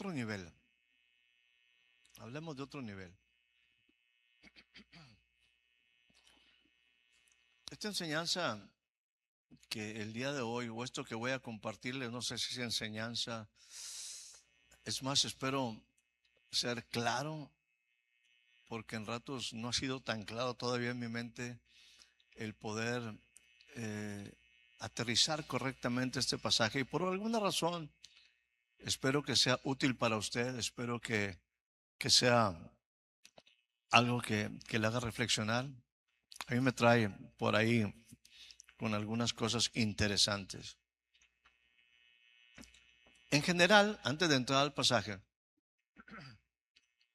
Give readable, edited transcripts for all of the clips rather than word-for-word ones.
otro nivel. Hablemos de otro nivel. Esta enseñanza que el día de hoy, o esto que voy a compartirles, no sé si es enseñanza, es más, espero ser claro, porque en ratos no ha sido tan claro todavía en mi mente el poder eh, aterrizar correctamente este pasaje. Y por alguna razón, espero que sea útil para usted, espero que sea algo que le haga reflexionar. A mí me trae por ahí con algunas cosas interesantes. En general, antes de entrar al pasaje,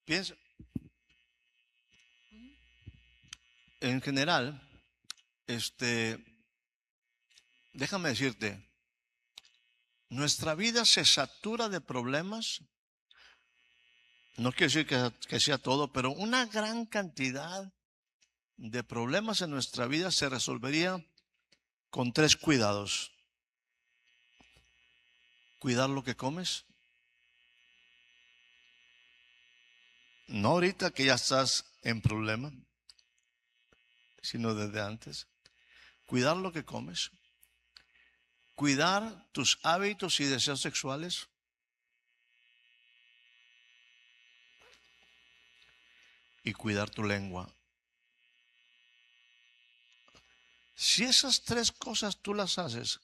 piensa, en general, déjame decirte, nuestra vida se satura de problemas. No quiero decir que sea todo, pero una gran cantidad de problemas en nuestra vida se resolvería con 3 cuidados. Cuidar lo que comes. No ahorita que ya estás en problema, sino desde antes. Cuidar lo que comes. Cuidar tus hábitos y deseos sexuales. Y cuidar tu lengua. Si esas 3 cosas tú las haces,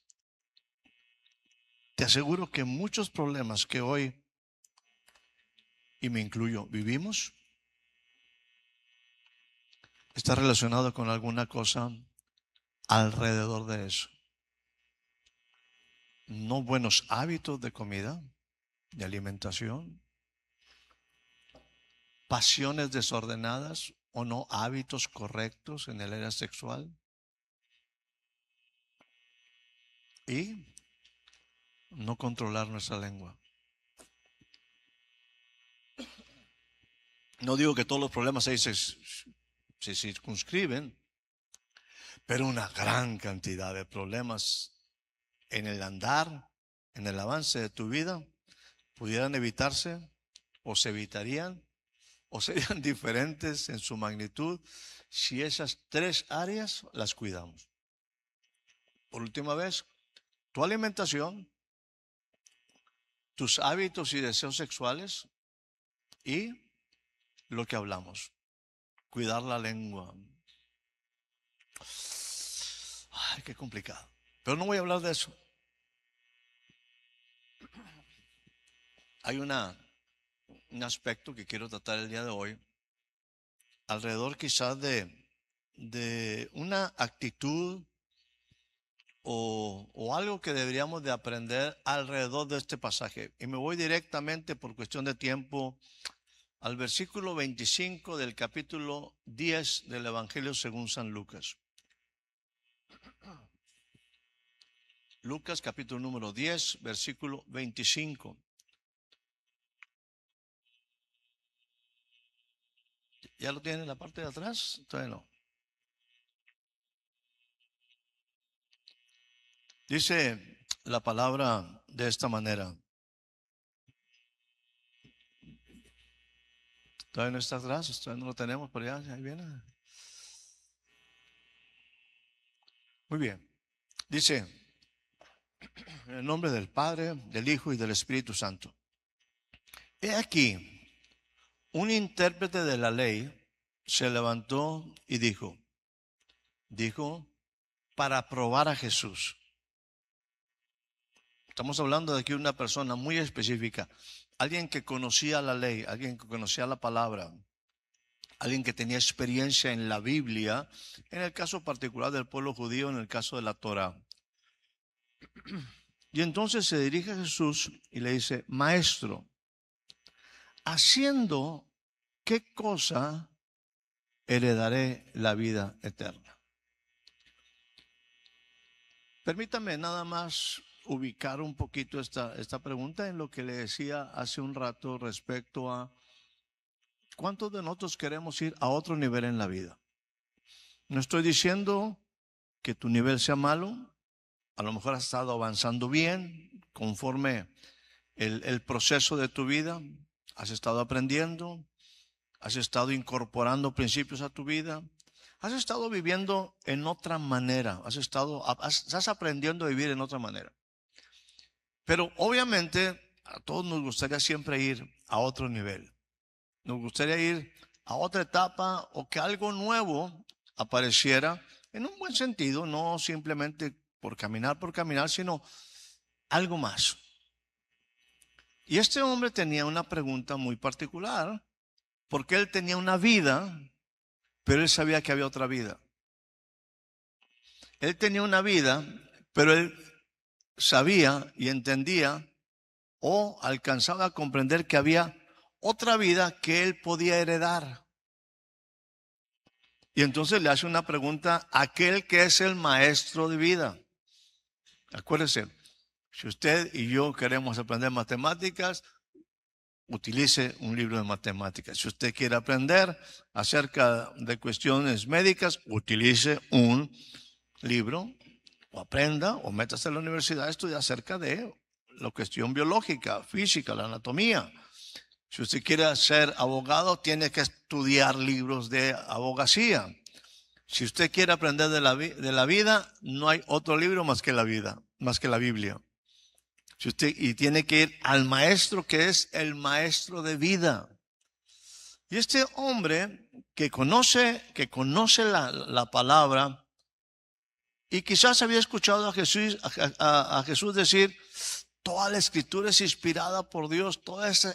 te aseguro que muchos problemas que hoy, y me incluyo, vivimos, está relacionado con alguna cosa alrededor de eso. No buenos hábitos de comida, de alimentación, pasiones desordenadas o no hábitos correctos en el área sexual y no controlar nuestra lengua. No digo que todos los problemas ahí se circunscriben, pero una gran cantidad de problemas en el andar, en el avance de tu vida, pudieran evitarse o se evitarían o serían diferentes en su magnitud si esas 3 áreas las cuidamos. Por última vez, tu alimentación, tus hábitos y deseos sexuales y lo que hablamos. Cuidar la lengua. Ay, qué complicado. Pero no voy a hablar de eso. Hay un aspecto que quiero tratar el día de hoy, alrededor quizás de una actitud o algo que deberíamos de aprender alrededor de este pasaje. Y me voy directamente por cuestión de tiempo al versículo 25 del capítulo 10 del Evangelio según San Lucas. Lucas capítulo número 10, versículo 25. ¿Ya lo tienen en la parte de atrás? Todavía no. Dice la palabra de esta manera. Todavía no está atrás, todavía no lo tenemos, pero ya, ahí viene. Muy bien. Dice, en el nombre del Padre, del Hijo y del Espíritu Santo. He aquí, un intérprete de la ley se levantó y dijo, para probar a Jesús. Estamos hablando de aquí una persona muy específica, alguien que conocía la ley, alguien que conocía la palabra, alguien que tenía experiencia en la Biblia, en el caso particular del pueblo judío, en el caso de la Torá. Y entonces se dirige a Jesús y le dice, maestro, ¿haciendo qué cosa heredaré la vida eterna? Permítame nada más ubicar un poquito esta pregunta en lo que le decía hace un rato respecto a cuántos de nosotros queremos ir a otro nivel en la vida. No estoy diciendo que tu nivel sea malo, a lo mejor has estado avanzando bien conforme el proceso de tu vida, has estado aprendiendo, has estado incorporando principios a tu vida, has estado viviendo en otra manera, estás aprendiendo a vivir en otra manera. Pero obviamente a todos nos gustaría siempre ir a otro nivel. Nos gustaría ir a otra etapa o que algo nuevo apareciera en un buen sentido, no simplemente por caminar, sino algo más. Y este hombre tenía una pregunta muy particular, porque él tenía una vida, pero él sabía que había otra vida. Él tenía una vida, pero él sabía y entendía o alcanzaba a comprender que había otra vida que él podía heredar. Y entonces le hace una pregunta a aquel que es el maestro de vida. Acuérdese, si usted y yo queremos aprender matemáticas, utilice un libro de matemáticas. Si usted quiere aprender acerca de cuestiones médicas, utilice un libro o aprenda o métase a la universidad a estudiar acerca de la cuestión biológica, física, la anatomía. Si usted quiere ser abogado, tiene que estudiar libros de abogacía. Si usted quiere aprender de la vida, no hay otro libro más que la vida, más que la Biblia. Y tiene que ir al maestro que es el maestro de vida. Y este hombre que conoce la palabra y quizás había escuchado a Jesús decir, toda la escritura es inspirada por Dios, toda esa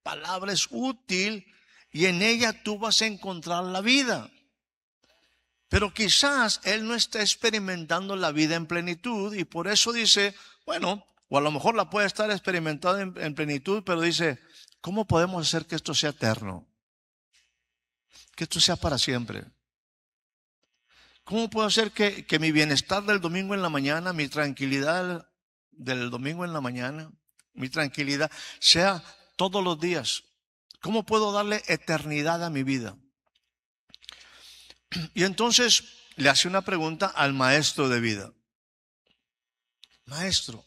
palabra es útil y en ella tú vas a encontrar la vida. Pero quizás él no está experimentando la vida en plenitud y por eso dice, bueno, o a lo mejor la puede estar experimentando en plenitud, pero dice, ¿cómo podemos hacer que esto sea eterno? Que esto sea para siempre. ¿Cómo puedo hacer que mi bienestar del domingo en la mañana, mi tranquilidad del domingo en la mañana, mi tranquilidad sea todos los días? ¿Cómo puedo darle eternidad a mi vida? Y entonces le hace una pregunta al maestro de vida. Maestro,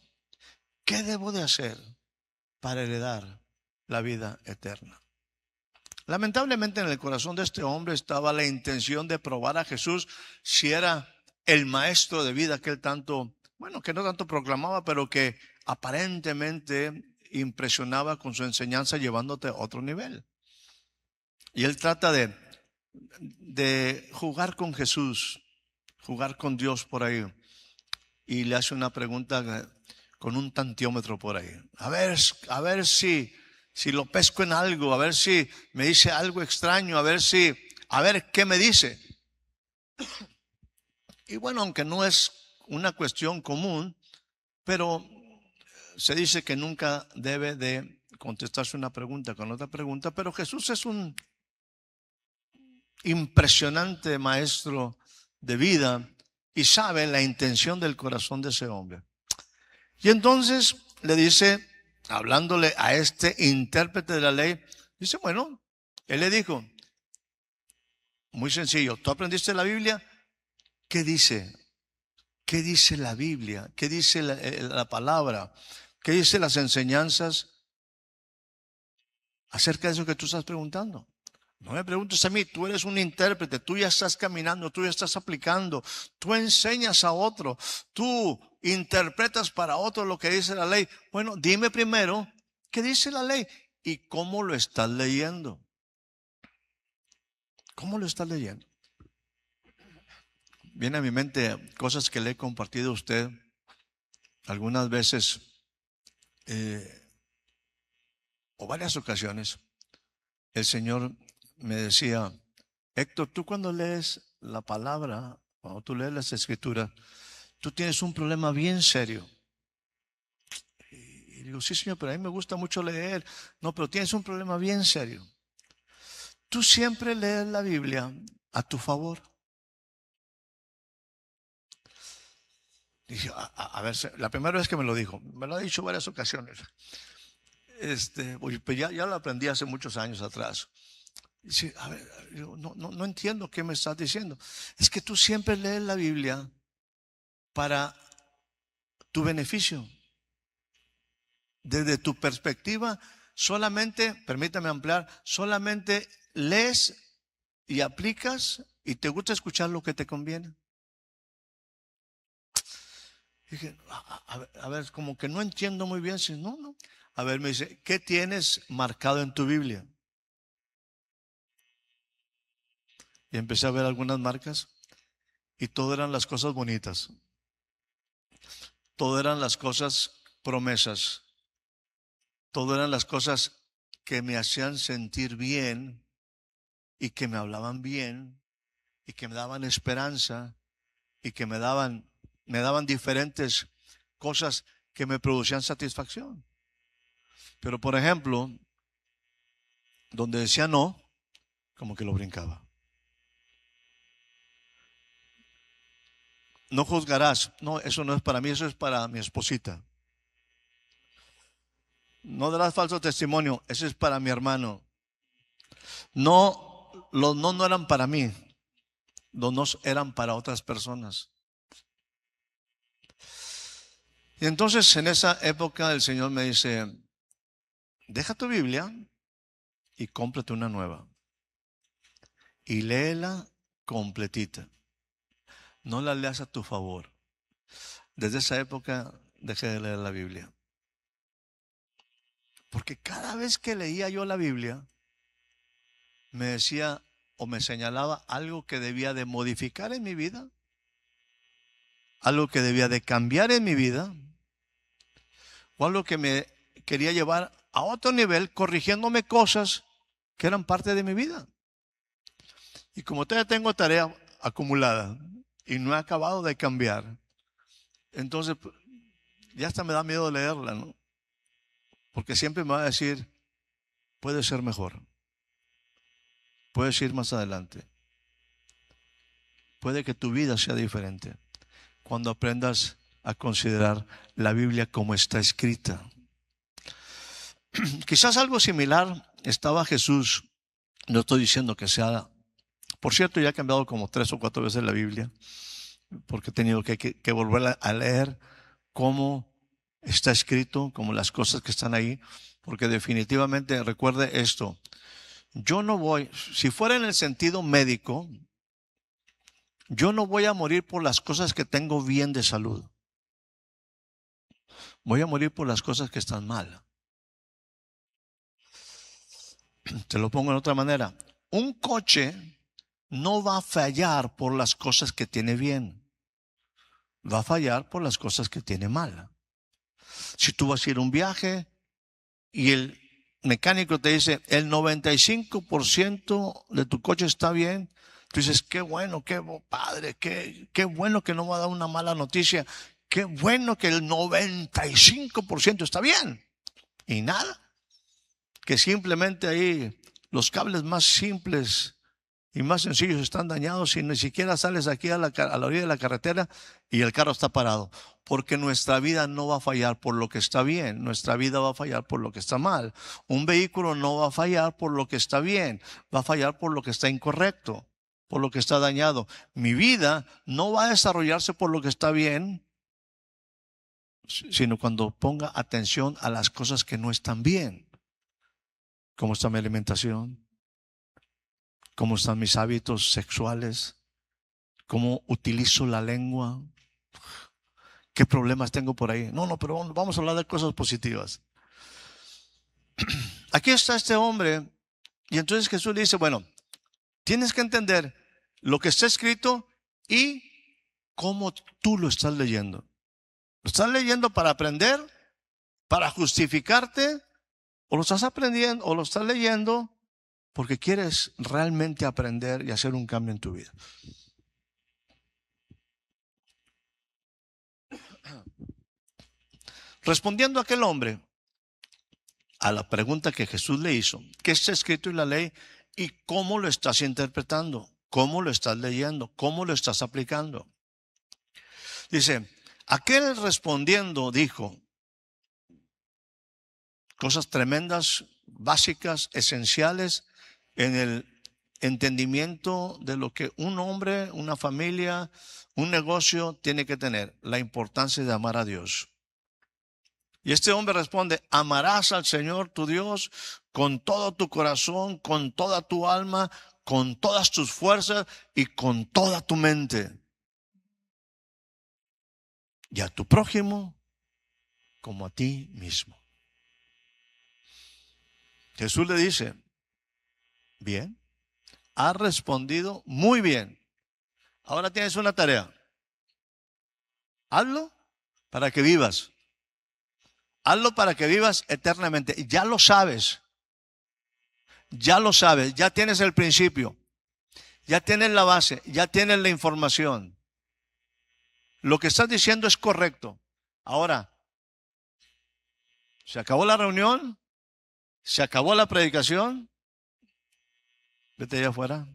¿qué debo de hacer para heredar la vida eterna? Lamentablemente en el corazón de este hombre estaba la intención de probar a Jesús si era el maestro de vida que él tanto, bueno, que no tanto proclamaba, pero que aparentemente impresionaba con su enseñanza llevándote a otro nivel. Y él trata de jugar con Jesús, jugar con Dios por ahí. Y le hace una pregunta con un tantiómetro por ahí. A ver si lo pesco en algo, a ver si me dice algo extraño, a ver qué me dice. Y bueno, aunque no es una cuestión común, pero se dice que nunca debe de contestarse una pregunta con otra pregunta, pero Jesús es un impresionante maestro de vida y sabe la intención del corazón de ese hombre. Y entonces le dice, hablándole a este intérprete de la ley, dice, bueno, él le dijo, muy sencillo, ¿tú aprendiste la Biblia? ¿Qué dice? ¿Qué dice la Biblia? ¿Qué dice la palabra? ¿Qué dice las enseñanzas acerca de eso que tú estás preguntando? No me preguntes a mí, tú eres un intérprete, tú ya estás caminando, tú ya estás aplicando, tú enseñas a otro, tú interpretas para otro lo que dice la ley. Bueno, dime primero, ¿qué dice la ley? ¿Y cómo lo estás leyendo? ¿Cómo lo estás leyendo? Viene a mi mente cosas que le he compartido a usted algunas veces o varias ocasiones. El Señor me decía, Héctor, tú cuando lees la palabra, cuando tú lees las escrituras, tú tienes un problema bien serio. Y digo, sí, Señor, pero a mí me gusta mucho leer. No, pero tienes un problema bien serio. Tú siempre lees la Biblia a tu favor. Dije, a ver, la primera vez que me lo dijo, me lo ha dicho varias ocasiones. Pues ya lo aprendí hace muchos años atrás. Dice, a ver, no entiendo qué me estás diciendo. Es que tú siempre lees la Biblia para tu beneficio. desde tu perspectiva, solamente, permítame ampliar, solamente lees y aplicas y te gusta escuchar lo que te conviene. Dije, a ver, como que no entiendo muy bien. Si no, no. A ver, me dice, ¿qué tienes marcado en tu Biblia? Y empecé a ver algunas marcas y todo eran las cosas bonitas. Todo eran las cosas promesas. Todo eran las cosas que me hacían sentir bien y que me hablaban bien y que me daban esperanza y que me daban diferentes cosas que me producían satisfacción. Pero por ejemplo, donde decía no, como que lo brincaba. No juzgarás. No, eso no es para mí, eso es para mi esposita. No darás falso testimonio, eso es para mi hermano. No, los no eran para mí, los no eran para otras personas. Y entonces en esa época el Señor me dice, deja tu Biblia y cómprate una nueva. Y léela completita. No la leas a tu favor. Desde esa época dejé de leer la Biblia. Porque cada vez que leía yo la Biblia, me decía o me señalaba algo que debía de modificar en mi vida, algo que debía de cambiar en mi vida, o algo que me quería llevar a otro nivel, corrigiéndome cosas que eran parte de mi vida. Y como todavía tengo tarea acumulada y no he acabado de cambiar, entonces ya hasta me da miedo leerla, ¿no? Porque siempre me va a decir, puede ser mejor, puedes ir más adelante, puede que tu vida sea diferente cuando aprendas a considerar la Biblia como está escrita. Quizás algo similar estaba Jesús. No estoy diciendo que sea. Por cierto, ya he cambiado como 3 o 4 veces la Biblia, porque he tenido que volver a leer cómo está escrito, como las cosas que están ahí, porque definitivamente recuerde esto. Yo no voy, si fuera en el sentido médico, yo no voy a morir por las cosas que tengo bien de salud. Voy a morir por las cosas que están mal. Te lo pongo en otra manera. Un coche no va a fallar por las cosas que tiene bien. Va a fallar por las cosas que tiene mal. Si tú vas a ir a un viaje y el mecánico te dice el 95% de tu coche está bien, tú dices, qué bueno, qué padre, qué bueno que no va a dar una mala noticia, qué bueno que el 95% está bien. Y nada, que simplemente ahí los cables más simples y más sencillos están dañados y ni siquiera sales aquí a la orilla de la carretera y el carro está parado. Porque nuestra vida no va a fallar por lo que está bien, nuestra vida va a fallar por lo que está mal. Un vehículo no va a fallar por lo que está bien, va a fallar por lo que está incorrecto, por lo que está dañado. Mi vida no va a desarrollarse por lo que está bien, sino cuando ponga atención a las cosas que no están bien. ¿Cómo está mi alimentación? ¿Cómo están mis hábitos sexuales? ¿Cómo utilizo la lengua? ¿Qué problemas tengo por ahí? No, pero vamos a hablar de cosas positivas. Aquí está este hombre y entonces Jesús le dice, bueno, tienes que entender lo que está escrito y cómo tú lo estás leyendo. ¿Lo estás leyendo para aprender? ¿Para justificarte? ¿O lo estás aprendiendo o lo estás leyendo porque quieres realmente aprender y hacer un cambio en tu vida? Respondiendo a aquel hombre a la pregunta que Jesús le hizo, ¿qué está escrito en la ley y cómo lo estás interpretando? ¿Cómo lo estás leyendo? ¿Cómo lo estás aplicando? Dice, aquel respondiendo dijo cosas tremendas, básicas, esenciales en el entendimiento de lo que un hombre, una familia, un negocio tiene que tener, la importancia de amar a Dios. Y este hombre responde, amarás al Señor tu Dios con todo tu corazón, con toda tu alma, con todas tus fuerzas y con toda tu mente. Y a tu prójimo como a ti mismo. Jesús le dice, bien, has respondido muy bien. Ahora tienes una tarea. Hazlo para que vivas. Hazlo para que vivas eternamente. Ya lo sabes. Ya lo sabes. Ya tienes el principio. Ya tienes la base. Ya tienes la información. Lo que estás diciendo es correcto. Ahora, se acabó la reunión. Se acabó la predicación. Vete allá afuera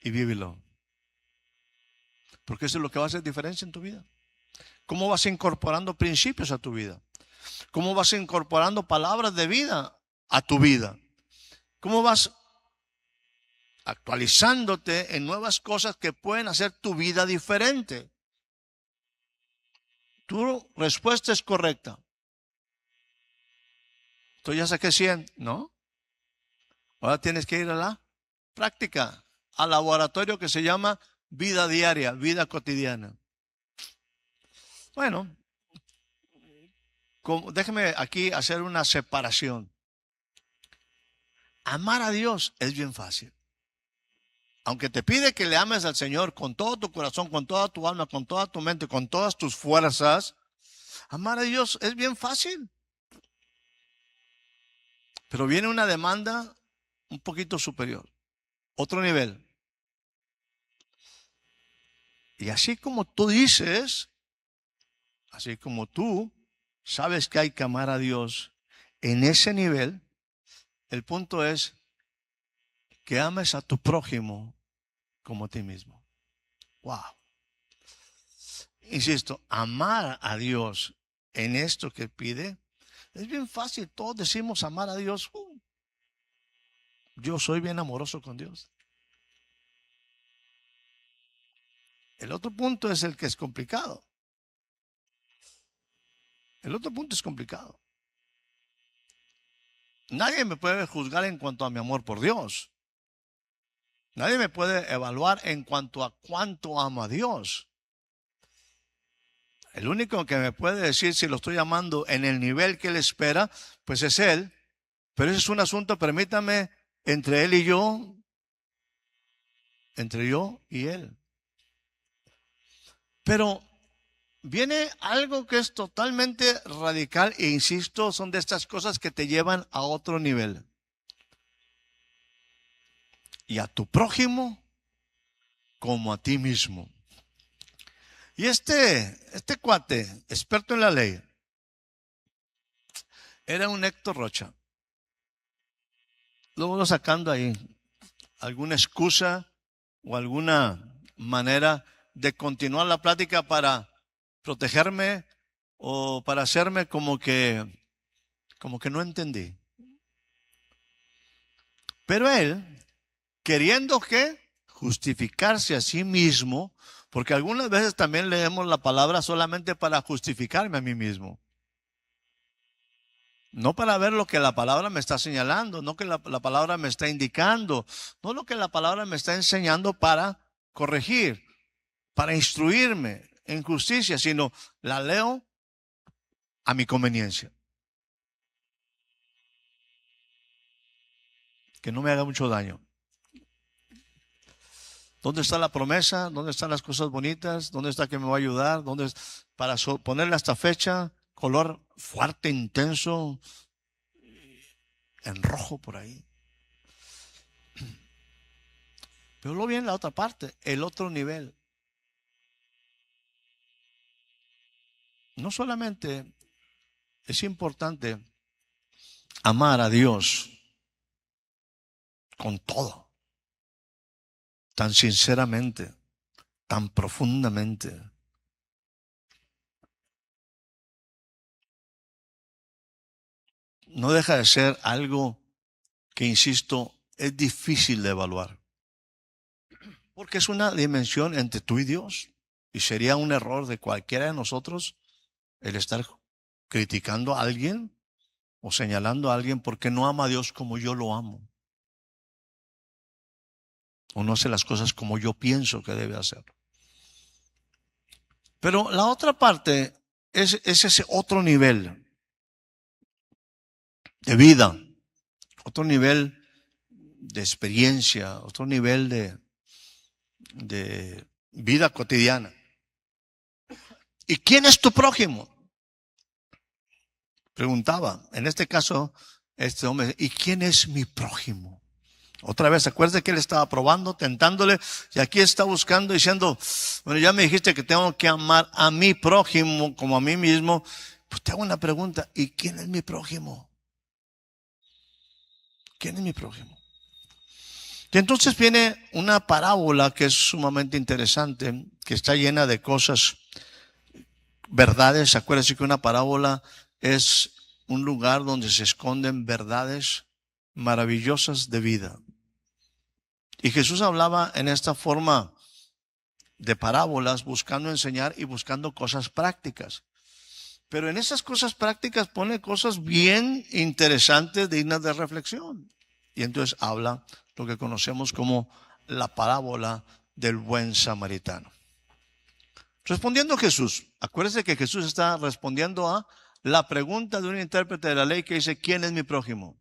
y vívelo. Porque eso es lo que va a hacer diferencia en tu vida. ¿Cómo vas incorporando principios a tu vida? ¿Cómo vas incorporando palabras de vida a tu vida? ¿Cómo vas actualizándote en nuevas cosas que pueden hacer tu vida diferente? Tu respuesta es correcta. Entonces ya saqué 100, ¿no? Ahora tienes que ir a la práctica, al laboratorio que se llama vida diaria, vida cotidiana. Bueno, déjeme aquí hacer una separación. Amar a Dios es bien fácil. Aunque te pide que le ames al Señor con todo tu corazón, con toda tu alma, con toda tu mente, con todas tus fuerzas, amar a Dios es bien fácil. Pero viene una demanda un poquito superior, otro nivel. Y así como tú dices, así como tú sabes que hay que amar a Dios en ese nivel, el punto es que ames a tu prójimo como a ti mismo. Wow. Insisto, amar a Dios en esto que pide es bien fácil. Todos decimos amar a Dios. Yo soy bien amoroso con Dios. El otro punto es el que es complicado. El otro punto es complicado. Nadie me puede juzgar en cuanto a mi amor por Dios. Nadie me puede evaluar en cuanto a cuánto amo a Dios. El único que me puede decir si lo estoy amando en el nivel que Él espera, pues es Él. Pero ese es un asunto, permítame, entre Él y yo, entre yo y Él. Pero viene algo que es totalmente radical e insisto, son de estas cosas que te llevan a otro nivel. Y a tu prójimo como a ti mismo. Y este cuate, experto en la ley, era un Héctor Rocha. Luego sacando ahí alguna excusa o alguna manera de continuar la plática para protegerme o para hacerme como que no entendí. Pero él, queriendo que justificarse a sí mismo, porque algunas veces también leemos la palabra solamente para justificarme a mí mismo. No para ver lo que la palabra me está señalando, no que la palabra me está indicando, no lo que la palabra me está enseñando para corregir, para instruirme en justicia, sino la leo a mi conveniencia. Que no me haga mucho daño. ¿Dónde está la promesa? ¿Dónde están las cosas bonitas? ¿Dónde está que me va a ayudar? ¿Dónde para ponerle esta fecha? Color fuerte, intenso, en rojo por ahí. Pero luego viene la otra parte, el otro nivel. No solamente es importante amar a Dios con todo, tan sinceramente, tan profundamente. No deja de ser algo que, insisto, es difícil de evaluar. Porque es una dimensión entre tú y Dios. Y sería un error de cualquiera de nosotros el estar criticando a alguien o señalando a alguien porque no ama a Dios como yo lo amo. O no hace las cosas como yo pienso que debe hacerlo. Pero la otra parte es ese otro nivel de vida, otro nivel de experiencia, otro nivel de vida cotidiana. ¿Y quién es tu prójimo? Preguntaba, en este caso, este hombre, ¿y quién es mi prójimo? Otra vez, acuérdate que él estaba probando, tentándole, y aquí está buscando, diciendo, bueno, ya me dijiste que tengo que amar a mi prójimo como a mí mismo. Pues te hago una pregunta, ¿y quién es mi prójimo? ¿Quién es mi prójimo? Y entonces viene una parábola que es sumamente interesante, que está llena de cosas, verdades. Acuérdense que una parábola es un lugar donde se esconden verdades maravillosas de vida. Y Jesús hablaba en esta forma de parábolas, buscando enseñar y buscando cosas prácticas. Pero en esas cosas prácticas pone cosas bien interesantes, dignas de reflexión. Y entonces habla lo que conocemos como la parábola del buen samaritano. Respondiendo Jesús, acuérdense que Jesús está respondiendo a la pregunta de un intérprete de la ley que dice, ¿quién es mi prójimo?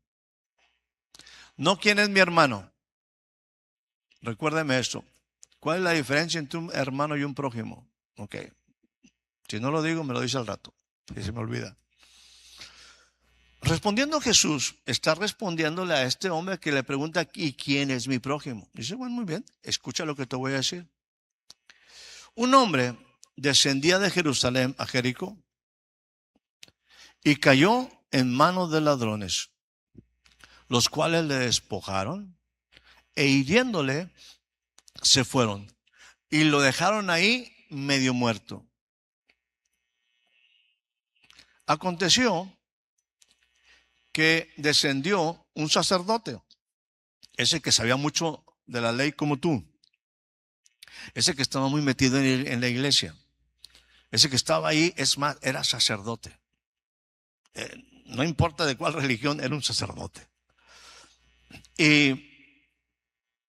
No, ¿quién es mi hermano? Recuérdeme esto. ¿Cuál es la diferencia entre un hermano y un prójimo? Ok. Si no lo digo, me lo dice al rato. Si se me olvida. Respondiendo Jesús, está respondiéndole a este hombre que le pregunta, ¿y quién es mi prójimo? Dice, bueno, muy bien, escucha lo que te voy a decir. Un hombre descendía de Jerusalén a Jericó y cayó en manos de ladrones, los cuales le despojaron e hiriéndole se fueron y lo dejaron ahí medio muerto. Aconteció que descendió un sacerdote, ese que sabía mucho de la ley como tú, ese que estaba muy metido en la iglesia, ese que estaba ahí, es más, era sacerdote. No importa de cuál religión, era un sacerdote. Y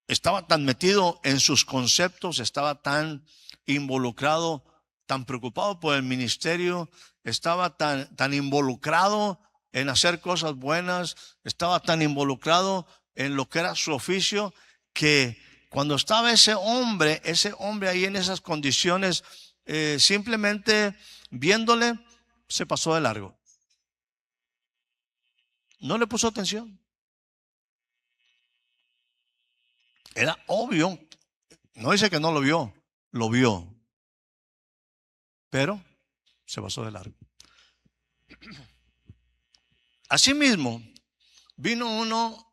estaba tan metido en sus conceptos, estaba tan involucrado, tan preocupado por el ministerio, estaba tan involucrado en hacer cosas buenas, estaba tan involucrado en lo que era su oficio, que cuando estaba ese hombre ahí en esas condiciones, simplemente viéndole, se pasó de largo. No le puso atención. Era obvio. No dice que no lo vio, pero se pasó de largo. Asimismo, vino uno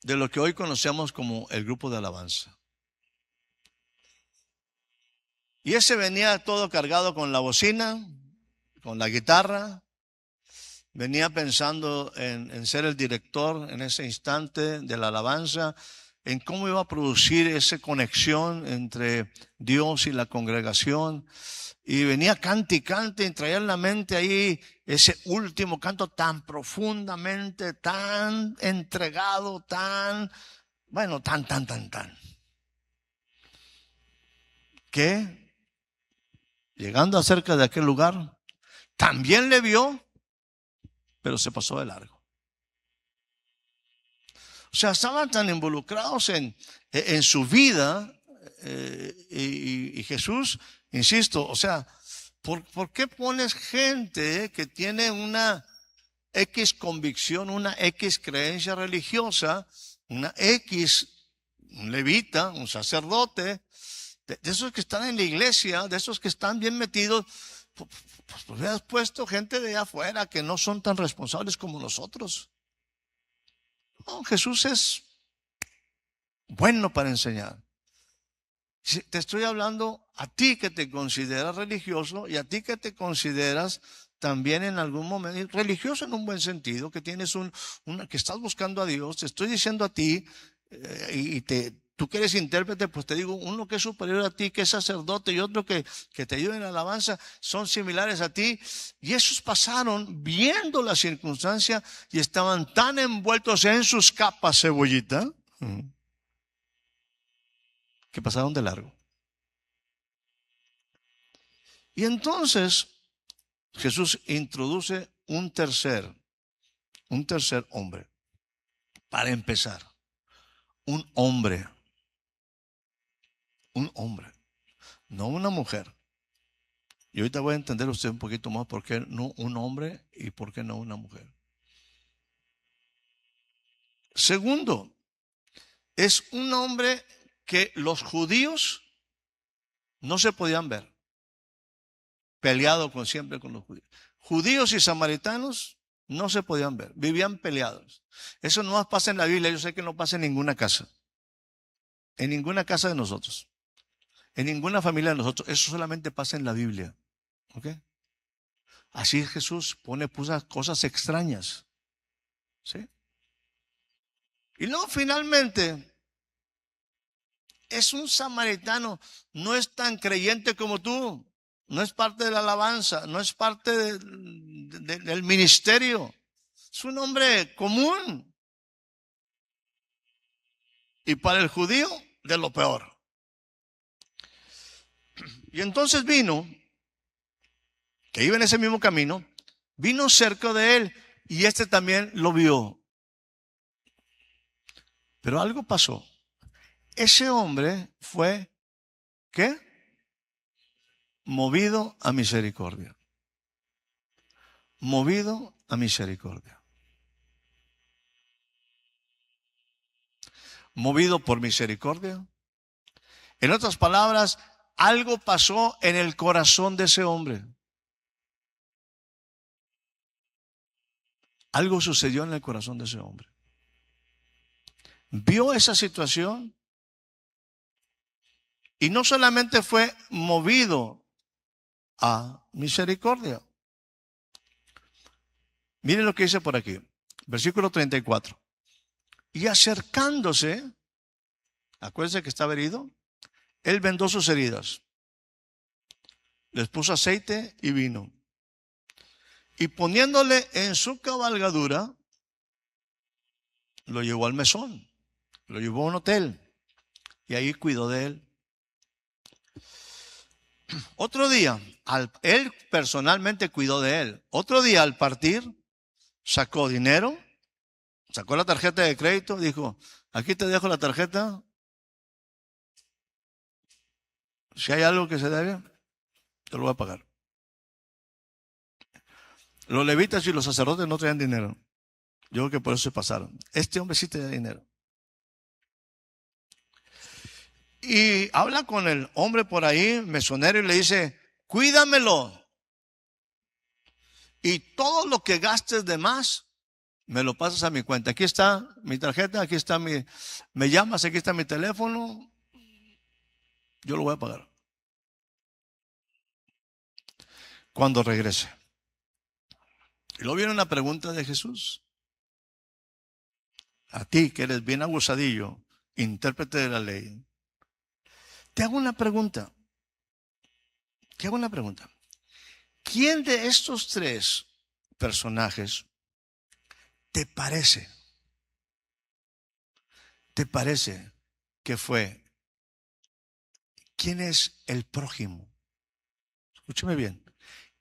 de lo que hoy conocemos como el grupo de alabanza. Y ese venía todo cargado con la bocina, con la guitarra. Venía pensando en ser el director en ese instante de la alabanza, en cómo iba a producir esa conexión entre Dios y la congregación. Y venía cante y cante y traía en la mente ahí ese último canto tan profundamente, tan entregado, tan, que llegando acerca de aquel lugar, también le vio, pero se pasó de largo. O sea, estaban tan involucrados en su vida y Jesús, insisto, o sea, ¿por qué pones gente que tiene una X convicción, una X creencia religiosa, una X, un levita, un sacerdote, de esos que están en la iglesia, de esos que están bien metidos? Pues hubieras puesto gente de allá afuera que no son tan responsables como nosotros. No, Jesús es bueno para enseñar. Te estoy hablando a ti que te consideras religioso y a ti que te consideras también en algún momento religioso en un buen sentido, que tienes que estás buscando a Dios. Te estoy diciendo a ti y Tú que eres intérprete, pues te digo, uno que es superior a ti, que es sacerdote, y otro que te ayuda en la alabanza, son similares a ti. Y esos pasaron viendo la circunstancia y estaban tan envueltos en sus capas cebollita, que pasaron de largo. Y entonces Jesús introduce un tercer hombre. Para empezar, un hombre, no una mujer. Y ahorita voy a entender usted un poquito más por qué no un hombre y por qué no una mujer. Segundo, es un hombre que los judíos no se podían ver, peleado siempre con los judíos. Judíos y samaritanos no se podían ver, vivían peleados. Eso no pasa en la Biblia, yo sé que no pasa en ninguna casa de nosotros, en ninguna familia de nosotros. Eso solamente pasa en la Biblia. ¿Ok? Así Jesús puso cosas extrañas. ¿Sí? Y luego finalmente es un samaritano, no es tan creyente como tú, no es parte de la alabanza, no es parte del ministerio. Es un hombre común. Y para el judío, de lo peor. Y entonces vino, que iba en ese mismo camino, vino cerca de él y este también lo vio. Pero algo pasó. Ese hombre fue, ¿qué? Movido a misericordia. Movido a misericordia. Movido por misericordia. En otras palabras, algo pasó en el corazón de ese hombre. Algo sucedió en el corazón de ese hombre. Vio esa situación y no solamente fue movido a misericordia. Miren lo que dice por aquí, versículo 34. Y acercándose, acuérdense que estaba herido, él vendó sus heridas, les puso aceite y vino. Y poniéndole en su cabalgadura, lo llevó al mesón, lo llevó a un hotel y ahí cuidó de él. Otro día, él personalmente cuidó de él. Otro día al partir, sacó dinero, sacó la tarjeta de crédito, dijo, aquí te dejo la tarjeta. Si hay algo que se debe, te lo voy a pagar. Los levitas y los sacerdotes no traían dinero. Yo creo que por eso se pasaron. Este hombre sí tenía dinero. Y habla con el hombre por ahí, mesonero, y le dice, cuídamelo. Y todo lo que gastes de más, me lo pasas a mi cuenta. Aquí está mi tarjeta, aquí está me llamas, aquí está mi teléfono. Yo lo voy a pagar. Cuando regrese. Y luego viene una pregunta de Jesús. A ti que eres bien abusadillo, intérprete de la ley. Te hago una pregunta. ¿Quién de estos tres personajes te parece que fue? ¿Quién es el prójimo? Escúchame bien.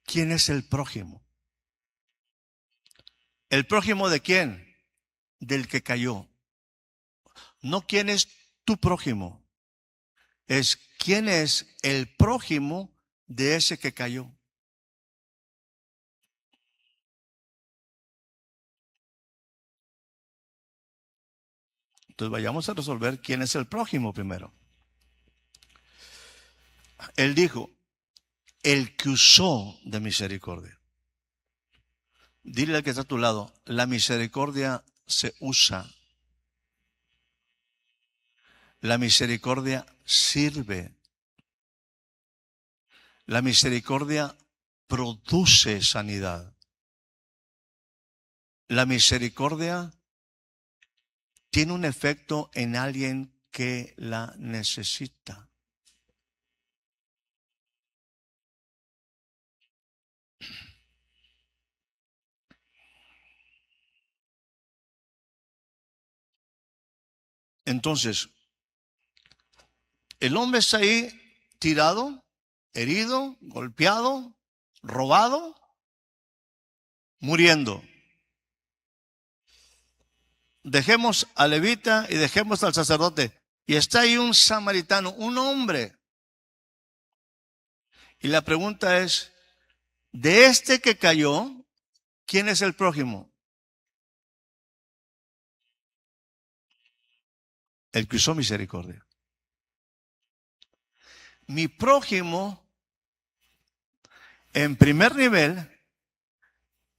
¿Quién es el prójimo? ¿El prójimo de quién? Del que cayó. No quién es tu prójimo. Es quién es el prójimo de ese que cayó. Entonces vayamos a resolver quién es el prójimo primero. Él dijo, el que usó de misericordia. Dile al que está a tu lado, la misericordia se usa. La misericordia sirve. La misericordia produce sanidad. La misericordia tiene un efecto en alguien que la necesita. Entonces, el hombre está ahí tirado, herido, golpeado, robado, muriendo. Dejemos al levita y dejemos al sacerdote. Y está ahí un samaritano, un hombre. Y la pregunta es, de este que cayó, ¿quién es el prójimo? El que usó misericordia. Mi prójimo, en primer nivel,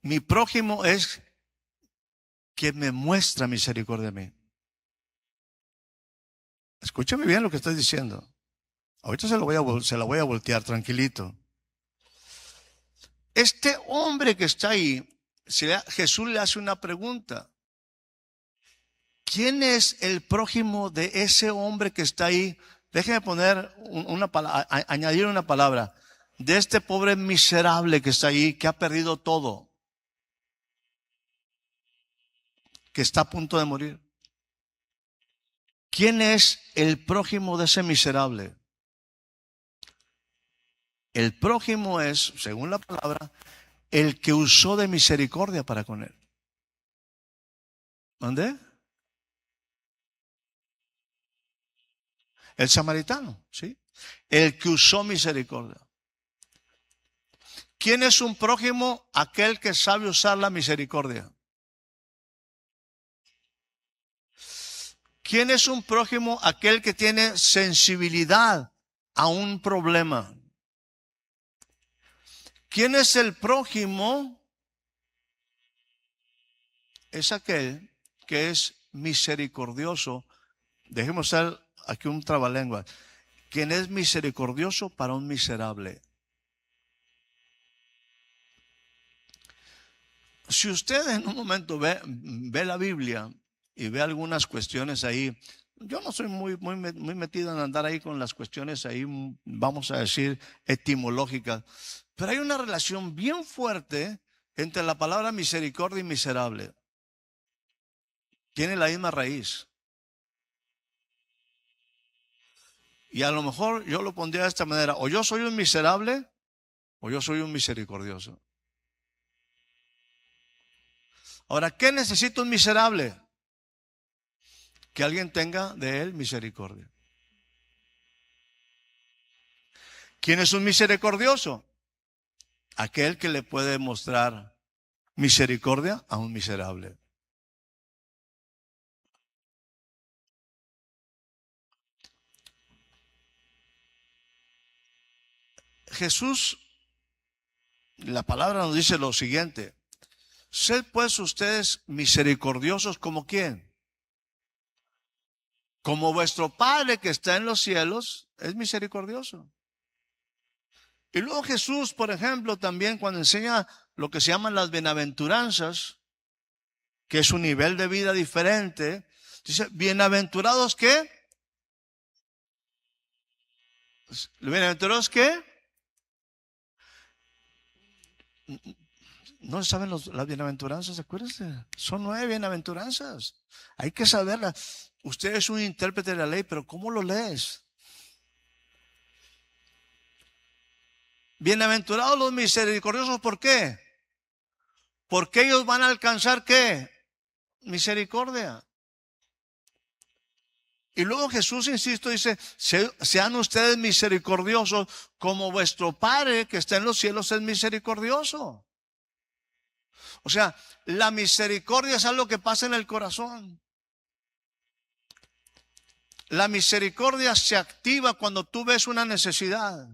mi prójimo es quien me muestra misericordia a mí. Escúchame bien lo que estoy diciendo. Ahorita se la voy a voltear, tranquilito. Este hombre que está ahí, Jesús le hace una pregunta. ¿Quién es el prójimo de ese hombre que está ahí? Déjeme poner añadir una palabra. De este pobre miserable que está ahí, que ha perdido todo, que está a punto de morir. ¿Quién es el prójimo de ese miserable? El prójimo es, según la palabra, el que usó de misericordia para con él. ¿Dónde? El samaritano, ¿sí? El que usó misericordia. ¿Quién es un prójimo? Aquel que sabe usar la misericordia. ¿Quién es un prójimo? Aquel que tiene sensibilidad a un problema. ¿Quién es el prójimo? Es aquel que es misericordioso. Dejemos hacer aquí un trabalengua. ¿Quién es misericordioso para un miserable? Si usted en un momento ve la Biblia y ve algunas cuestiones ahí, yo no soy muy metido en andar ahí con las cuestiones ahí, vamos a decir, etimológicas, pero hay una relación bien fuerte entre la palabra misericordia y miserable. Tiene la misma raíz. Y a lo mejor yo lo pondría de esta manera: o yo soy un miserable o yo soy un misericordioso. Ahora, ¿qué necesita un miserable? Que alguien tenga de él misericordia. ¿Quién es un misericordioso? Aquel que le puede mostrar misericordia a un miserable. Jesús, la palabra nos dice lo siguiente: sed pues ustedes misericordiosos, ¿como quién? Como vuestro Padre que está en los cielos es misericordioso. Y luego Jesús, por ejemplo, también cuando enseña lo que se llaman las bienaventuranzas, que es un nivel de vida diferente, dice: ¿bienaventurados qué? ¿Bienaventurados qué? ¿No saben las bienaventuranzas? Acuérdense, son 9 bienaventuranzas. Hay que saberlas. Usted es un intérprete de la ley, pero ¿cómo lo lees? Bienaventurados los misericordiosos, ¿por qué? Porque ellos van a alcanzar ¿qué? Misericordia. Y luego Jesús, insisto, dice: sean ustedes misericordiosos como vuestro Padre que está en los cielos es misericordioso. O sea, la misericordia es algo que pasa en el corazón. La misericordia se activa cuando tú ves una necesidad.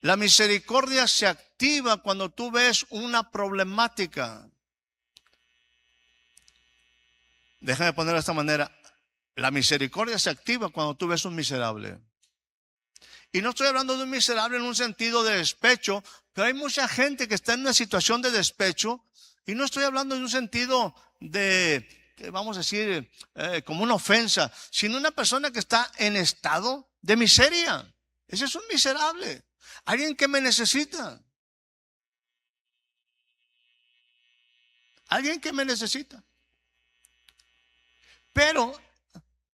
La misericordia se activa cuando tú ves una problemática. Déjame ponerlo de esta manera. La misericordia se activa cuando tú ves un miserable. Y no estoy hablando de un miserable en un sentido de despecho, pero hay mucha gente que está en una situación de despecho. Y no estoy hablando en un sentido de vamos a decir, como una ofensa, sino una persona que está en estado de miseria. Ese es un miserable. Alguien que me necesita. Alguien que me necesita. Pero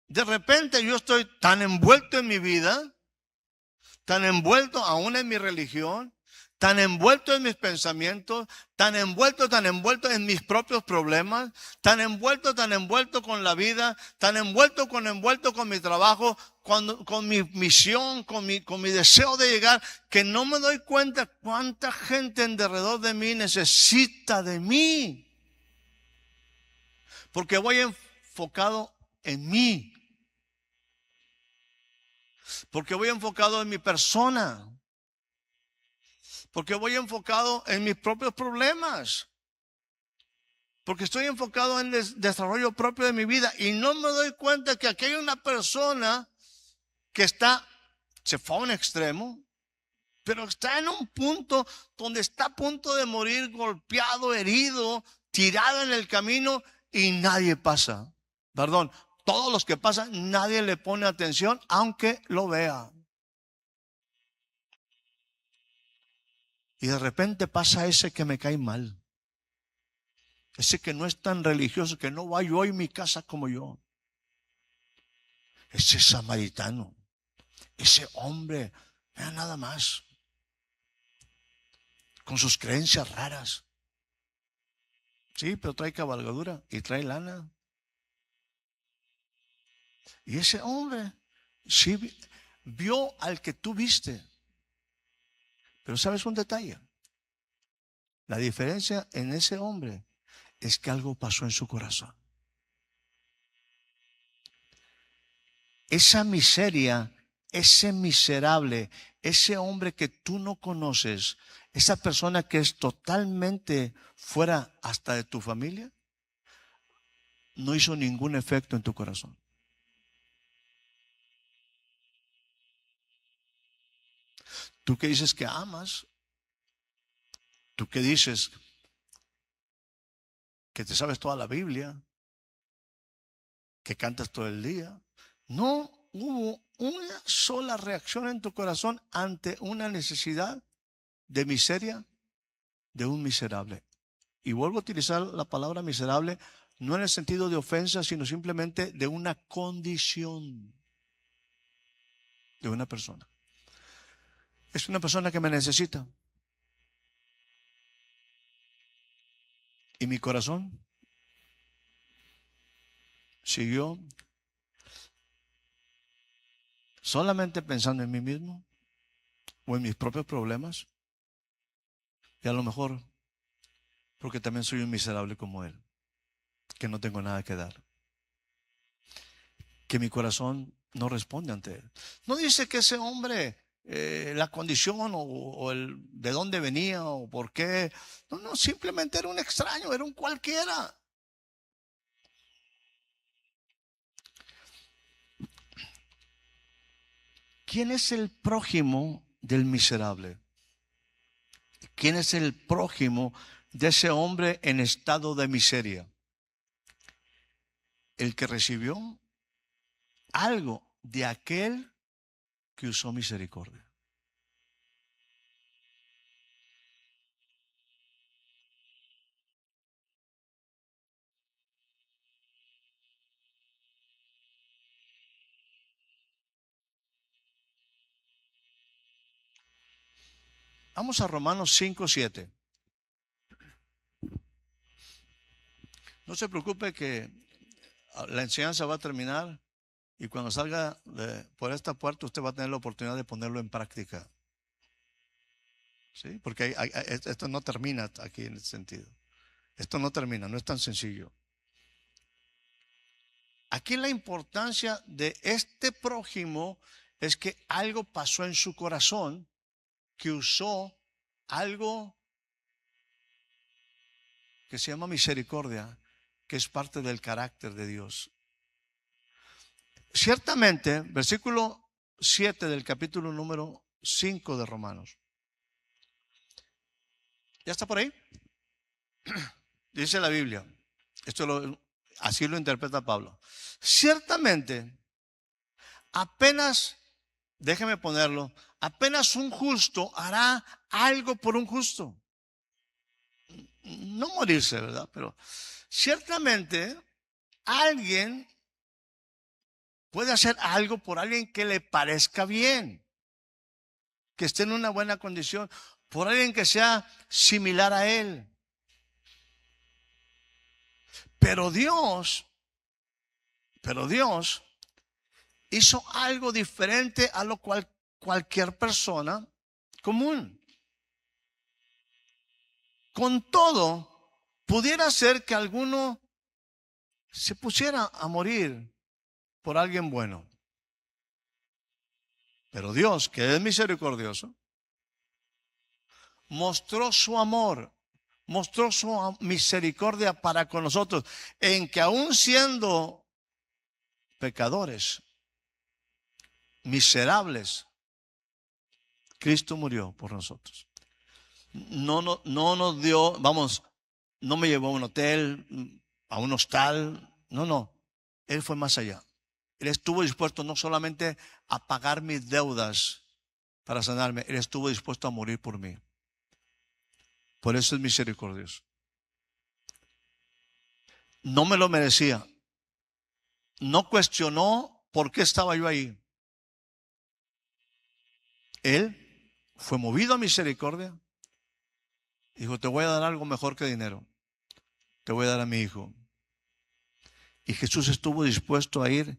de repente yo estoy tan envuelto en mi vida, tan envuelto aún en mi religión, tan envuelto en mis pensamientos, tan envuelto en mis propios problemas, tan envuelto con la vida, tan envuelto con mi trabajo, con mi misión, con mi deseo de llegar, que no me doy cuenta cuánta gente alrededor de mí necesita de mí. Porque voy enfocado en mí. Porque voy enfocado en mi persona. Porque voy enfocado en mis propios problemas. Porque estoy enfocado en el desarrollo propio de mi vida. Y no me doy cuenta que aquí hay una persona que se fue a un extremo, pero está en un punto donde está a punto de morir, golpeado, herido, tirado en el camino y nadie pasa. Perdón, todos los que pasan, nadie le pone atención, aunque lo vea. Y de repente pasa ese que me cae mal. Ese que no es tan religioso, que no va yo en mi casa como yo. Ese samaritano. Ese hombre, vea nada más. Con sus creencias raras. Sí, pero trae cabalgadura y trae lana. Y ese hombre, sí, vio al que tú viste. Pero ¿sabes un detalle? La diferencia en ese hombre es que algo pasó en su corazón. Esa miseria, ese miserable, ese hombre que tú no conoces, esa persona que es totalmente fuera hasta de tu familia, no hizo ningún efecto en tu corazón. Tú que dices que amas, tú que dices que te sabes toda la Biblia, que cantas todo el día, no hubo una sola reacción en tu corazón ante una necesidad de miseria de un miserable. Y vuelvo a utilizar la palabra miserable, no en el sentido de ofensa, sino simplemente de una condición de una persona. Es una persona que me necesita. Y mi corazón siguió solamente pensando en mí mismo o en mis propios problemas. Y a lo mejor porque también soy un miserable como él, que no tengo nada que dar. Que mi corazón no responde ante él. No dice que ese hombre, la condición o el de dónde venía o por qué. No, simplemente era un extraño, era un cualquiera. ¿Quién es el prójimo del miserable? ¿Quién es el prójimo de ese hombre en estado de miseria? El que recibió algo de aquel que usó misericordia. Vamos a Romanos 5:7. No se preocupe que la enseñanza va a terminar y cuando salga por esta puerta usted va a tener la oportunidad de ponerlo en práctica. ¿Sí? Porque esto no termina aquí en ese sentido. Esto no termina, no es tan sencillo. Aquí la importancia de este prójimo es que algo pasó en su corazón, que usó algo que se llama misericordia, que es parte del carácter de Dios. Ciertamente, versículo 7 del capítulo número 5 de Romanos. ¿Ya está por ahí? Dice la Biblia. Así lo interpreta Pablo. Ciertamente, apenas, déjeme ponerlo, apenas un justo hará algo por un justo. No morirse, ¿verdad? Pero ciertamente alguien puede hacer algo por alguien que le parezca bien, que esté en una buena condición, por alguien que sea similar a él. Pero Dios hizo algo diferente a lo cual cualquier persona común. Con todo, pudiera ser que alguno se pusiera a morir por alguien bueno. Pero Dios, que es misericordioso, mostró su amor, mostró su misericordia para con nosotros, en que aún siendo pecadores, miserables, Cristo murió por nosotros. No nos dio, vamos, no me llevó a un hotel, a un hostal, no. Él fue más allá. Él estuvo dispuesto no solamente a pagar mis deudas para sanarme, Él estuvo dispuesto a morir por mí. Por eso es misericordioso. No me lo merecía. No cuestionó por qué estaba yo ahí. Él fue movido a misericordia. Dijo, te voy a dar algo mejor que dinero. Te voy a dar a mi hijo. Y Jesús estuvo dispuesto a ir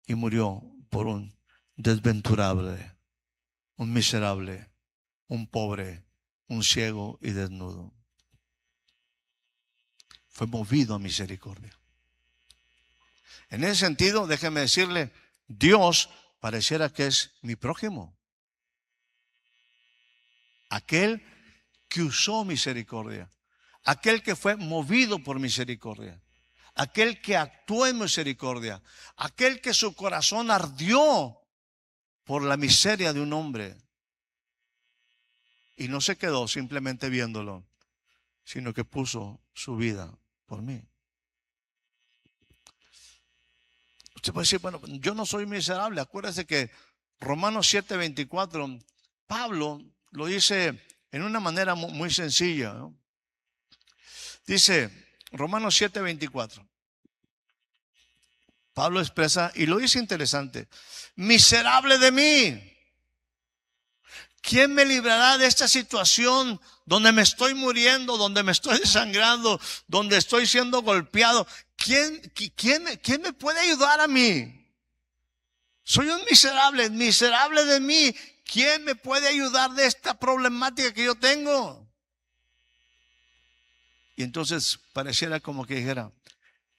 y murió por un desventurable, un miserable, un pobre, un ciego y desnudo. Fue movido a misericordia. En ese sentido, déjeme decirle, Dios pareciera que es mi prójimo. Aquel que usó misericordia. Aquel que fue movido por misericordia. Aquel que actuó en misericordia. Aquel que su corazón ardió por la miseria de un hombre. Y no se quedó simplemente viéndolo, sino que puso su vida por mí. Usted puede decir, bueno, yo no soy miserable. Acuérdese que Romanos 7:24, Pablo lo dice en una manera muy sencilla, ¿no? Dice, Romanos 7:24. Pablo expresa, y lo dice interesante, miserable de mí. ¿Quién me librará de esta situación donde me estoy muriendo, donde me estoy desangrando, donde estoy siendo golpeado? ¿Quién me puede ayudar a mí? Soy un miserable de mí. ¿Quién me puede ayudar de esta problemática que yo tengo? Y entonces pareciera como que dijera,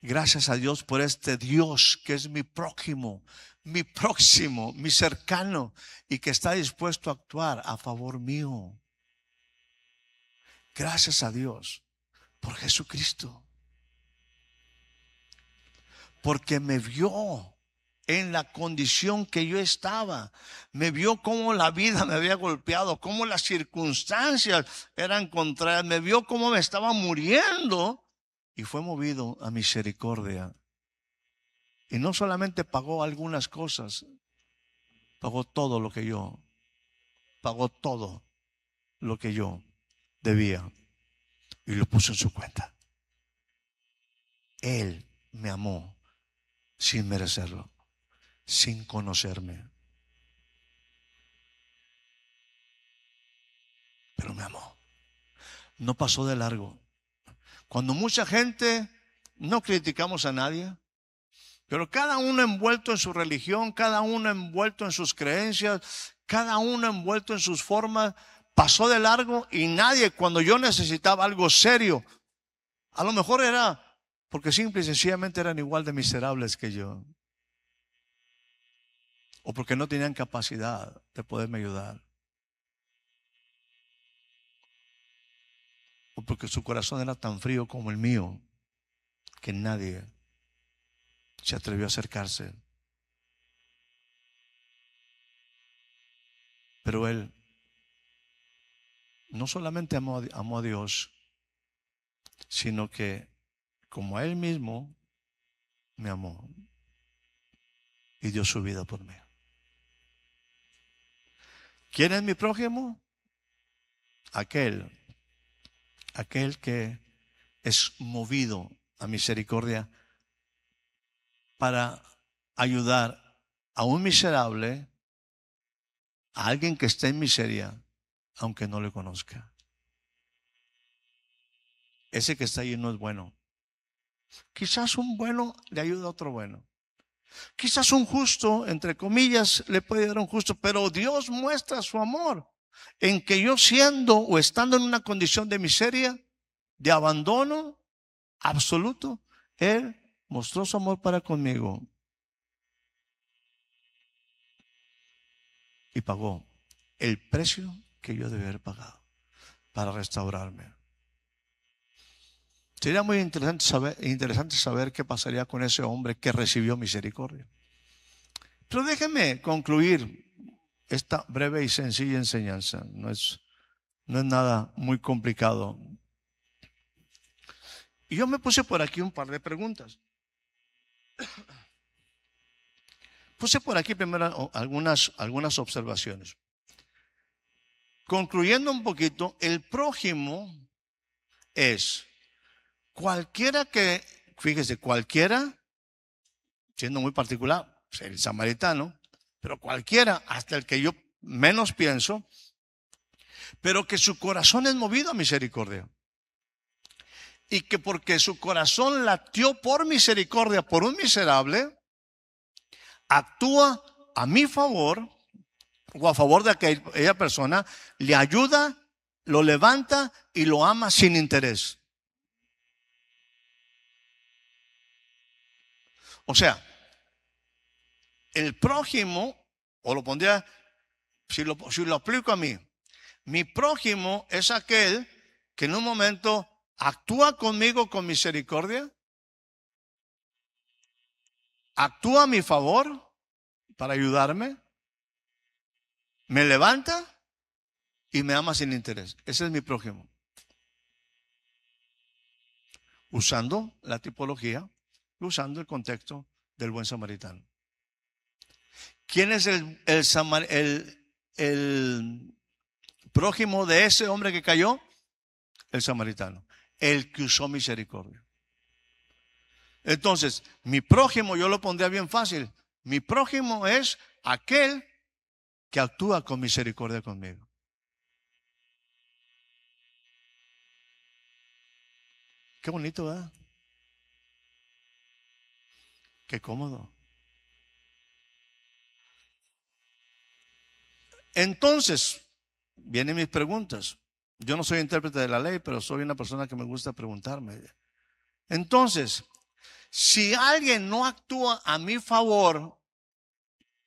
gracias a Dios por este Dios que es mi prójimo, mi próximo, mi cercano y que está dispuesto a actuar a favor mío. Gracias a Dios por Jesucristo. Porque me vio en la condición que yo estaba. Me vio cómo la vida me había golpeado, cómo las circunstancias eran contrarias. Me vio cómo me estaba muriendo y fue movido a misericordia. Y no solamente pagó algunas cosas, pagó todo lo que yo debía y lo puso en su cuenta. Él me amó sin merecerlo, sin conocerme, pero me amó. No pasó de largo. Cuando mucha gente, no criticamos a nadie, pero cada uno envuelto en su religión, cada uno envuelto en sus creencias, cada uno envuelto en sus formas, pasó de largo y nadie, cuando yo necesitaba algo serio, a lo mejor era porque simple y sencillamente eran igual de miserables que yo, o porque no tenían capacidad de poderme ayudar, o porque su corazón era tan frío como el mío que nadie se atrevió a acercarse. Pero él no solamente amó a Dios, sino que como a él mismo me amó y dio su vida por mí. ¿Quién es mi prójimo? Aquel que es movido a misericordia para ayudar a un miserable, a alguien que está en miseria, aunque no le conozca. Ese que está ahí no es bueno. Quizás un bueno le ayuda a otro bueno. Quizás un justo, entre comillas, le puede dar un justo, pero Dios muestra su amor en que yo siendo o estando en una condición de miseria, de abandono absoluto, Él mostró su amor para conmigo y pagó el precio que yo debía haber pagado para restaurarme. Sería muy interesante saber qué pasaría con ese hombre que recibió misericordia. Pero déjenme concluir esta breve y sencilla enseñanza. No es nada muy complicado. Y yo me puse por aquí un par de preguntas. Puse por aquí primero algunas observaciones. Concluyendo un poquito, el prójimo es cualquiera que, fíjese, cualquiera, siendo muy particular, el samaritano, pero cualquiera, hasta el que yo menos pienso, pero que su corazón es movido a misericordia. Y que porque su corazón latió por misericordia por un miserable, actúa a mi favor o a favor de aquella persona, le ayuda, lo levanta y lo ama sin interés. O sea, el prójimo, o lo pondría, si lo aplico a mí, mi prójimo es aquel que en un momento actúa conmigo con misericordia, actúa a mi favor para ayudarme, me levanta y me ama sin interés. Ese es mi prójimo. Usando la tipología, usando el contexto del buen samaritano. ¿Quién es el prójimo de ese hombre que cayó? El samaritano. El que usó misericordia. Entonces, mi prójimo, yo lo pondría bien fácil. Mi prójimo es aquel que actúa con misericordia conmigo. Qué bonito, ¿verdad? Qué cómodo. Entonces, vienen mis preguntas. Yo no soy intérprete de la ley, pero soy una persona que me gusta preguntarme. Entonces, si alguien no actúa a mi favor,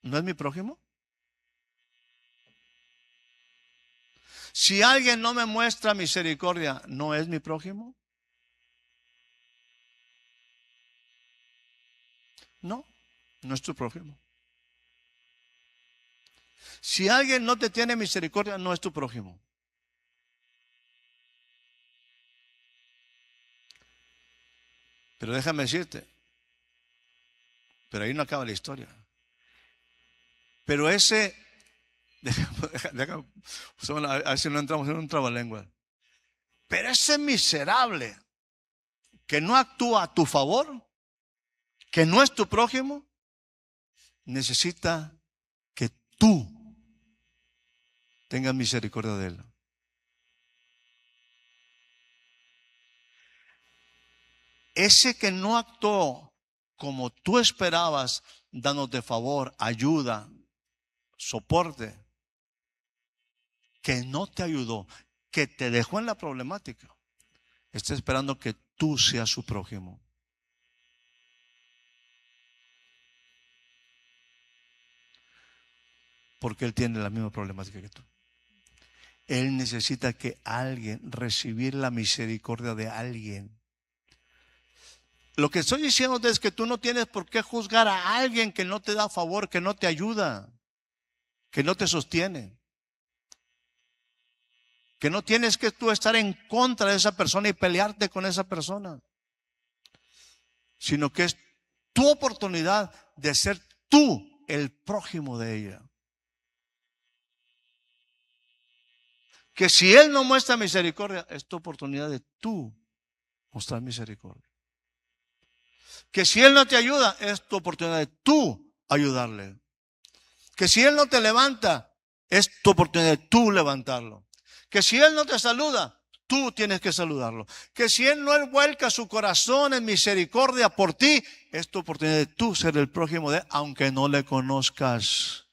¿no es mi prójimo? Si alguien no me muestra misericordia, ¿no es mi prójimo? No, no es tu prójimo. Si alguien no te tiene misericordia, no es tu prójimo. Pero déjame decirte, pero ahí no acaba la historia. Pero ese, a ver si no entramos en un trabalengua. Pero ese miserable que no actúa a tu favor, que no es tu prójimo, necesita que tú tengas misericordia de él. Ese que no actuó como tú esperabas, dándote favor, ayuda, soporte, que no te ayudó, que te dejó en la problemática, está esperando que tú seas su prójimo. Porque él tiene la misma problemática que tú. Él necesita que alguien, recibir la misericordia de alguien. Lo que estoy diciendo es que tú no tienes por qué juzgar a alguien que no te da favor, que no te ayuda, que no te sostiene. Que no tienes que tú estar en contra de esa persona y pelearte con esa persona. Sino que es tu oportunidad de ser tú el prójimo de ella. Que si Él no muestra misericordia, es tu oportunidad de tú mostrar misericordia. Que si Él no te ayuda, es tu oportunidad de tú ayudarle. Que si Él no te levanta, es tu oportunidad de tú levantarlo. Que si Él no te saluda, tú tienes que saludarlo. Que si Él no vuelca su corazón en misericordia por ti, es tu oportunidad de tú ser el prójimo de Él, aunque no le conozcas.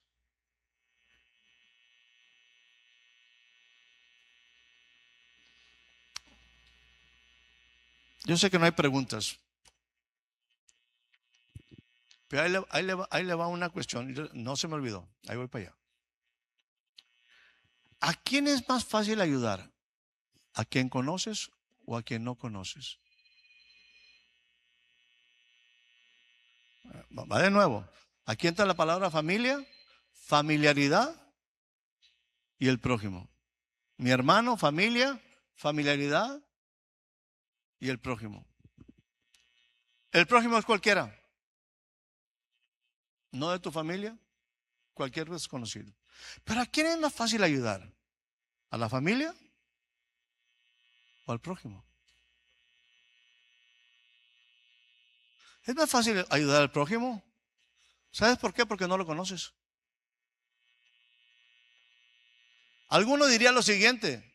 Yo sé que no hay preguntas, pero ahí le va una cuestión. No se me olvidó, ahí voy para allá. ¿A quién es más fácil ayudar? ¿A quien conoces o a quien no conoces? Va de nuevo. Aquí entra la palabra familia, familiaridad y el prójimo. Mi hermano, familia, familiaridad y el prójimo. El prójimo es cualquiera. No de tu familia, cualquier desconocido. Pero ¿a quién es más fácil ayudar? ¿A la familia o al prójimo? Es más fácil ayudar al prójimo. ¿Sabes por qué? Porque no lo conoces. Alguno diría lo siguiente.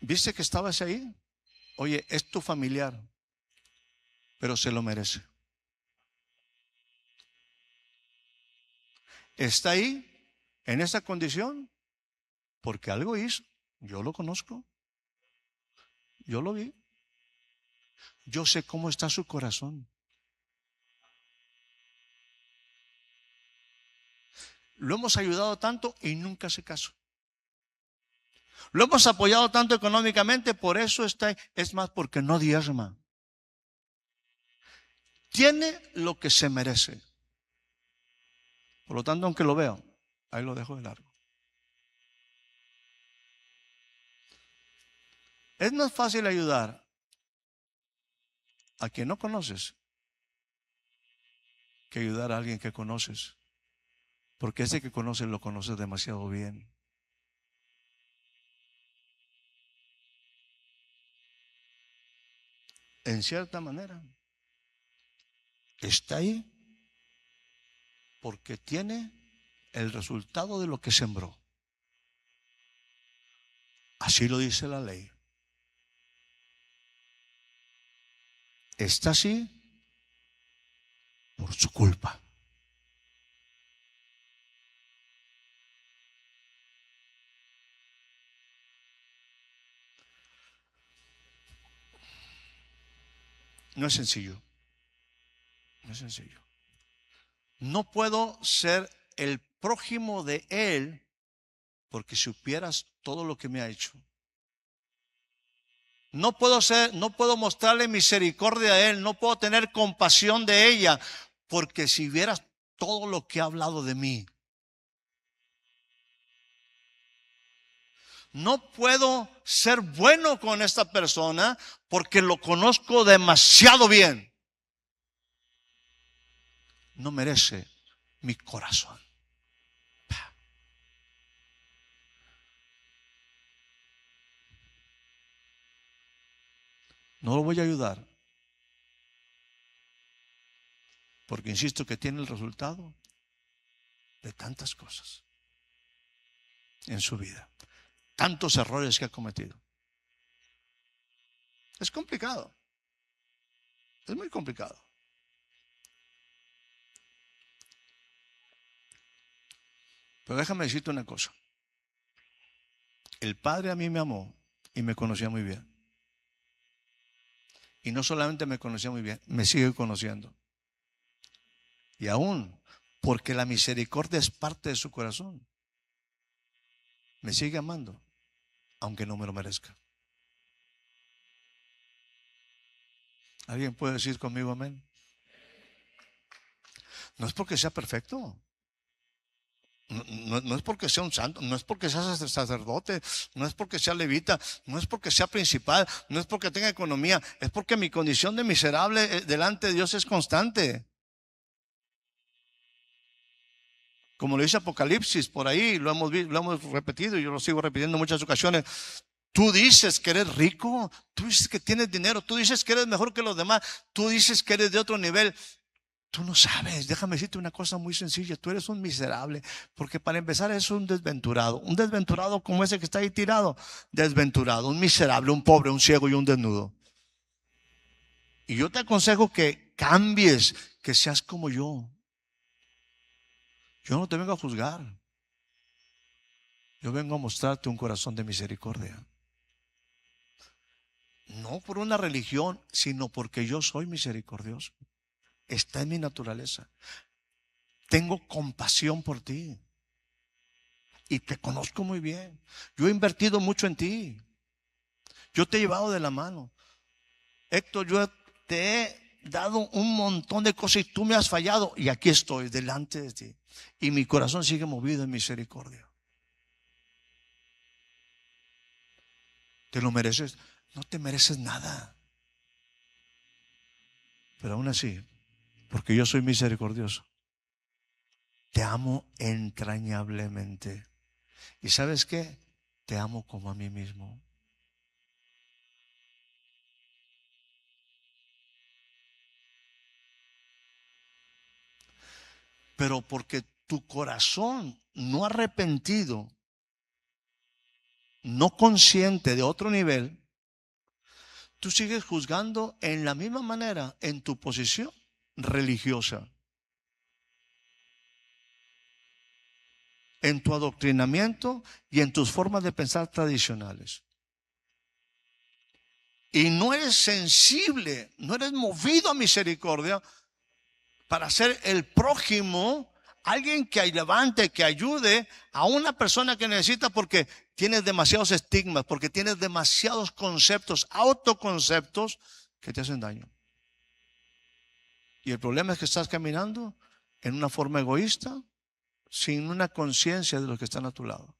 ¿Viste que estabas ahí? Oye, es tu familiar, pero se lo merece. Está ahí, en esa condición, porque algo hizo. Yo lo conozco. Yo lo vi. Yo sé cómo está su corazón. Lo hemos ayudado tanto y nunca hace caso. Lo hemos apoyado tanto económicamente, por eso está, es más, porque no diezma. Tiene lo que se merece. Por lo tanto, aunque lo veo, ahí lo dejo de largo. Es más fácil ayudar a quien no conoces que ayudar a alguien que conoces. Porque ese que conoces lo conoces demasiado bien. En cierta manera, está ahí porque tiene el resultado de lo que sembró. Así lo dice la ley. Está así por su culpa. No es sencillo. No es sencillo. No puedo ser el prójimo de Él porque supieras todo lo que me ha hecho. No puedo mostrarle misericordia a Él, no puedo tener compasión de ella, porque si vieras todo lo que ha hablado de mí. No puedo ser bueno con esta persona porque lo conozco demasiado bien. No merece mi corazón. No lo voy a ayudar porque insisto que tiene el resultado de tantas cosas en su vida, tantos errores que ha cometido. Es complicado, es muy complicado. Pero déjame decirte una cosa. El Padre a mí me amó y me conocía muy bien. Y no solamente me conocía muy bien, me sigue conociendo. Y aún, porque la misericordia es parte de su corazón, me sigue amando, aunque no me lo merezca. ¿Alguien puede decir conmigo amén? No es porque sea perfecto. No es porque sea un santo, no es porque sea sacerdote, no es porque sea levita, no es porque sea principal, no es porque tenga economía, es porque mi condición de miserable delante de Dios es constante. Como lo dice Apocalipsis, por ahí lo hemos repetido y yo lo sigo repitiendo en muchas ocasiones. Tú dices que eres rico, tú dices que tienes dinero, tú dices que eres mejor que los demás, tú dices que eres de otro nivel. Tú no sabes, déjame decirte una cosa muy sencilla, tú eres un miserable, porque para empezar es un desventurado como ese que está ahí tirado, desventurado, un miserable, un pobre, un ciego y un desnudo. Y yo te aconsejo que cambies, que seas como yo. Yo no te vengo a juzgar, yo vengo a mostrarte un corazón de misericordia. No por una religión, sino porque yo soy misericordioso. Está en mi naturaleza. Tengo compasión por ti. Y te conozco muy bien. Yo he invertido mucho en ti. Yo te he llevado de la mano. Héctor, yo te he dado un montón de cosas y tú me has fallado. Y aquí estoy delante de ti. Y mi corazón sigue movido en misericordia. ¿Te lo mereces? No te mereces nada. Pero aún así, porque yo soy misericordioso, te amo entrañablemente. ¿Y sabes qué? Te amo como a mí mismo. Pero porque tu corazón no arrepentido, no consciente de otro nivel, tú sigues juzgando en la misma manera en tu posición religiosa, en tu adoctrinamiento y en tus formas de pensar tradicionales. Y no eres sensible, no eres movido a misericordia para ser el prójimo, alguien que levante, que ayude a una persona que necesita porque tienes demasiados estigmas, porque tienes demasiados conceptos, autoconceptos que te hacen daño. Y el problema es que estás caminando en una forma egoísta, sin una conciencia de los que están a tu lado.